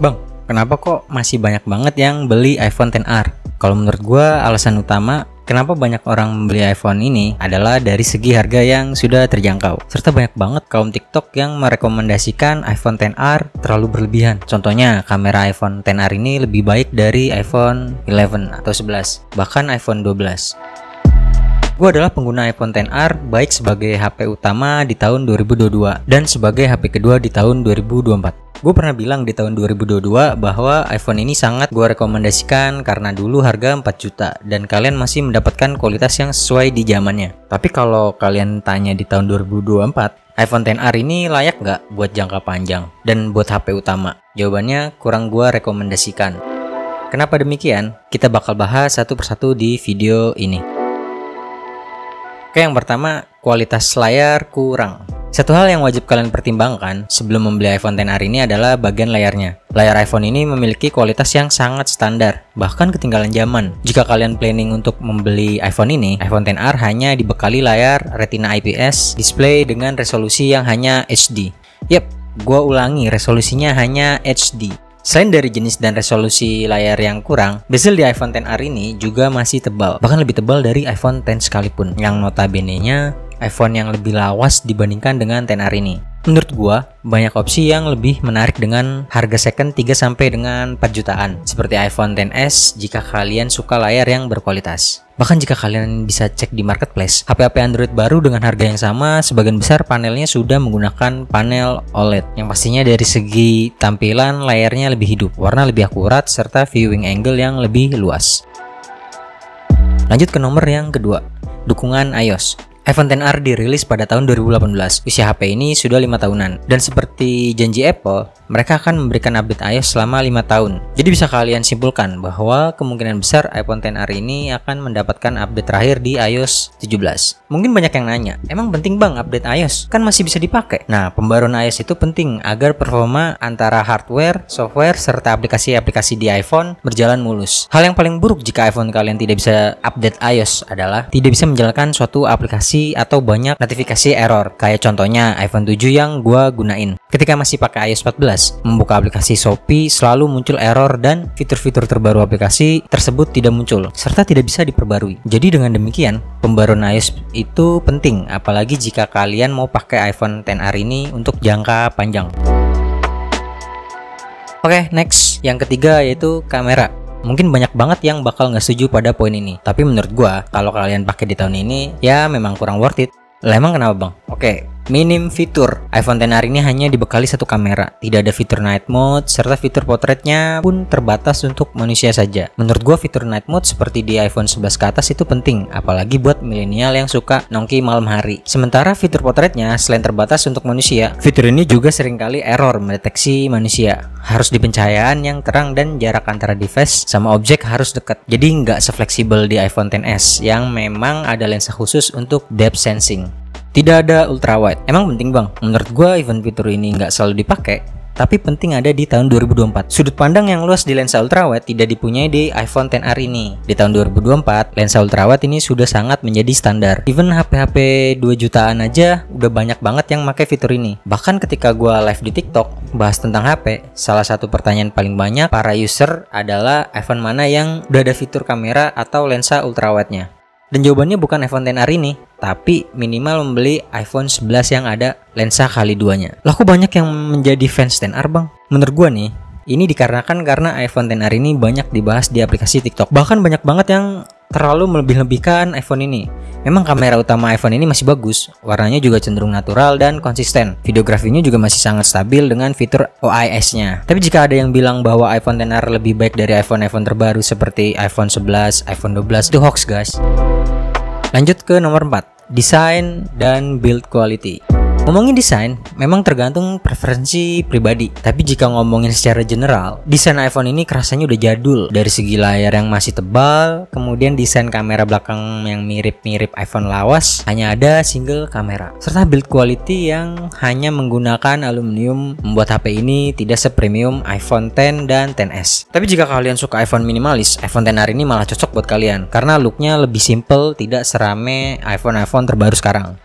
Bang, kenapa kok masih banyak banget yang beli iPhone XR? Kalau menurut gua alasan utama kenapa banyak orang membeli iPhone ini adalah dari segi harga yang sudah terjangkau. Serta banyak banget kaum TikTok yang merekomendasikan iPhone XR terlalu berlebihan. Contohnya, kamera iPhone XR ini lebih baik dari iPhone 11 atau 11, bahkan iPhone 12. Gue adalah pengguna iPhone XR baik sebagai HP utama di tahun 2022 dan sebagai HP kedua di tahun 2024. Gue pernah bilang di tahun 2022 bahwa iPhone ini sangat gue rekomendasikan karena dulu harga 4 juta dan kalian masih mendapatkan kualitas yang sesuai di zamannya. Tapi kalau kalian tanya di tahun 2024, iPhone XR ini layak nggak buat jangka panjang dan buat HP utama? Jawabannya kurang gue rekomendasikan. Kenapa demikian? Kita bakal bahas satu persatu di video ini. Oke, yang pertama, kualitas layar kurang. Satu hal yang wajib kalian pertimbangkan sebelum membeli iPhone XR ini adalah bagian layarnya. Layar iPhone ini memiliki kualitas yang sangat standar, bahkan ketinggalan zaman. Jika kalian planning untuk membeli iPhone ini, iPhone XR hanya dibekali layar Retina IPS display dengan resolusi yang hanya HD. Yap, gua ulangi, resolusinya hanya HD. Selain dari jenis dan resolusi layar yang kurang, bezel di iPhone XR ini juga masih tebal, bahkan lebih tebal dari iPhone X sekalipun, yang notabene-nya iPhone yang lebih lawas dibandingkan dengan XR ini. Menurut gua, banyak opsi yang lebih menarik dengan harga second 3 sampai dengan 4 jutaan, seperti iPhone XS jika kalian suka layar yang berkualitas. Bahkan jika kalian bisa cek di marketplace, HP-HP Android baru dengan harga yang sama, sebagian besar panelnya sudah menggunakan panel OLED, yang pastinya dari segi tampilan layarnya lebih hidup, warna lebih akurat, serta viewing angle yang lebih luas. Lanjut ke nomor yang kedua, dukungan iOS. iPhone XR dirilis pada tahun 2018. Usia HP ini sudah 5 tahunan. Dan seperti janji Apple, mereka akan memberikan update iOS selama 5 tahun. Jadi bisa kalian simpulkan bahwa kemungkinan besar iPhone XR ini akan mendapatkan update terakhir di iOS 17. Mungkin banyak yang nanya, emang penting bang update iOS? Kan masih bisa dipakai. Nah, pembaruan iOS itu penting agar performa antara hardware, software, serta aplikasi-aplikasi di iPhone berjalan mulus. Hal yang paling buruk jika iPhone kalian tidak bisa update iOS adalah tidak bisa menjalankan suatu aplikasi atau banyak notifikasi error. Kayak contohnya iPhone 7 yang gua gunain. Ketika masih pakai iOS 14, membuka aplikasi Shopee selalu muncul error dan fitur-fitur terbaru aplikasi tersebut tidak muncul serta tidak bisa diperbarui. Jadi dengan demikian, pembaruan iOS itu penting apalagi jika kalian mau pakai iPhone XR ini untuk jangka panjang. Oke, next. Yang ketiga yaitu kamera. Mungkin banyak banget yang bakal nggak setuju pada poin ini. Tapi menurut gua, kalau kalian pakai di tahun ini, ya memang kurang worth it. Lah emang kenapa bang? Oke, minim fitur. iPhone XR ini hanya dibekali satu kamera. Tidak ada fitur night mode, serta fitur potretnya pun terbatas untuk manusia saja. Menurut gua fitur night mode seperti di iPhone 11 ke atas itu penting, apalagi buat milenial yang suka nongki malam hari. Sementara fitur potretnya selain terbatas untuk manusia, fitur ini juga seringkali error mendeteksi manusia. Harus di pencahayaan yang terang dan jarak antara device sama objek harus dekat. Jadi nggak sefleksibel di iPhone XS yang memang ada lensa khusus untuk depth sensing. Tidak ada ultrawide. Emang penting bang? Menurut gue even fitur ini nggak selalu dipakai, tapi penting ada di tahun 2024. Sudut pandang yang luas di lensa ultrawide tidak dipunyai di iPhone XR ini. Di tahun 2024, lensa ultrawide ini sudah sangat menjadi standar. Even HP-HP 2 jutaan aja udah banyak banget yang pakai fitur ini. Bahkan ketika gue live di TikTok bahas tentang HP, salah satu pertanyaan paling banyak para user adalah iPhone mana yang udah ada fitur kamera atau lensa ultrawide-nya. Dan jawabannya bukan iPhone XR ini, tapi minimal membeli iPhone 11 yang ada lensa kali 2-nya. Lah kok banyak yang menjadi fans XR bang? Menurut gua nih, ini dikarenakan karena iPhone XR ini banyak dibahas di aplikasi TikTok. Bahkan banyak banget yang terlalu melebih-lebihkan iPhone ini. Memang kamera utama iPhone ini masih bagus, warnanya juga cenderung natural dan konsisten. Videografinya juga masih sangat stabil dengan fitur OIS-nya. Tapi jika ada yang bilang bahwa iPhone XR lebih baik dari iPhone terbaru seperti iPhone 11, iPhone 12, itu hoax guys. Lanjut ke nomor 4, desain dan build quality. Ngomongin desain, memang tergantung preferensi pribadi. Tapi jika ngomongin secara general, desain iPhone ini kerasanya udah jadul. Dari segi layar yang masih tebal, kemudian desain kamera belakang yang mirip-mirip iPhone lawas, hanya ada single kamera. Serta build quality yang hanya menggunakan aluminium, membuat HP ini tidak sepremium iPhone X dan XS. Tapi jika kalian suka iPhone minimalis, iPhone XR ini malah cocok buat kalian. Karena looknya lebih simple, tidak serame iPhone terbaru sekarang.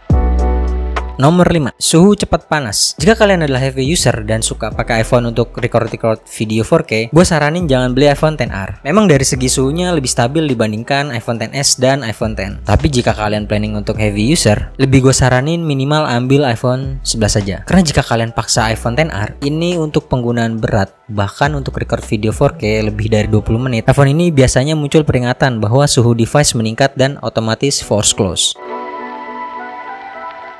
Nomor 5, suhu cepat panas. Jika kalian adalah heavy user dan suka pakai iPhone untuk record video 4K, gue saranin jangan beli iPhone XR. Memang dari segi suhunya lebih stabil dibandingkan iPhone XS dan iPhone X. Tapi jika kalian planning untuk heavy user, lebih gue saranin minimal ambil iPhone 11 saja. Karena jika kalian paksa iPhone XR, ini untuk penggunaan berat, bahkan untuk record video 4K lebih dari 20 menit, iPhone ini biasanya muncul peringatan bahwa suhu device meningkat dan otomatis force close.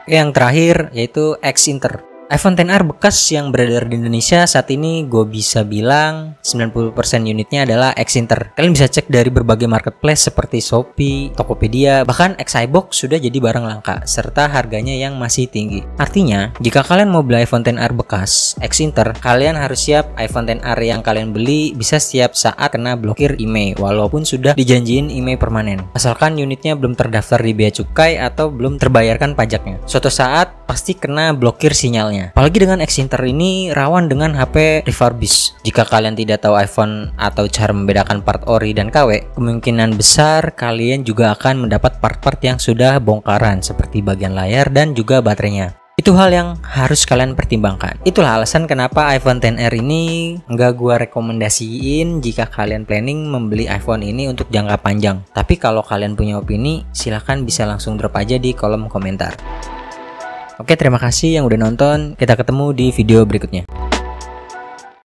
Yang terakhir yaitu X-Inter. iPhone XR bekas yang beredar di Indonesia saat ini gue bisa bilang 90% unitnya adalah X-Inter. Kalian bisa cek dari berbagai marketplace seperti Shopee, Tokopedia, bahkan Xibox sudah jadi barang langka serta harganya yang masih tinggi. Artinya, jika kalian mau beli iPhone XR bekas X-Inter, kalian harus siap iPhone XR yang kalian beli bisa setiap saat kena blokir IMEI walaupun sudah dijanjiin IMEI permanen. Asalkan unitnya belum terdaftar di bea cukai atau belum terbayarkan pajaknya. Suatu saat pasti kena blokir sinyalnya. Apalagi dengan X-Inter ini rawan dengan HP refurbish. Jika kalian tidak tahu iPhone atau cara membedakan part ori dan KW, kemungkinan besar kalian juga akan mendapat part-part yang sudah bongkaran seperti bagian layar dan juga baterainya. Itu hal yang harus kalian pertimbangkan. Itulah alasan kenapa iPhone XR ini nggak gua rekomendasiin jika kalian planning membeli iPhone ini untuk jangka panjang. Tapi kalau kalian punya opini, silahkan bisa langsung drop aja di kolom komentar. Oke, terima kasih yang udah nonton. Kita ketemu di video berikutnya.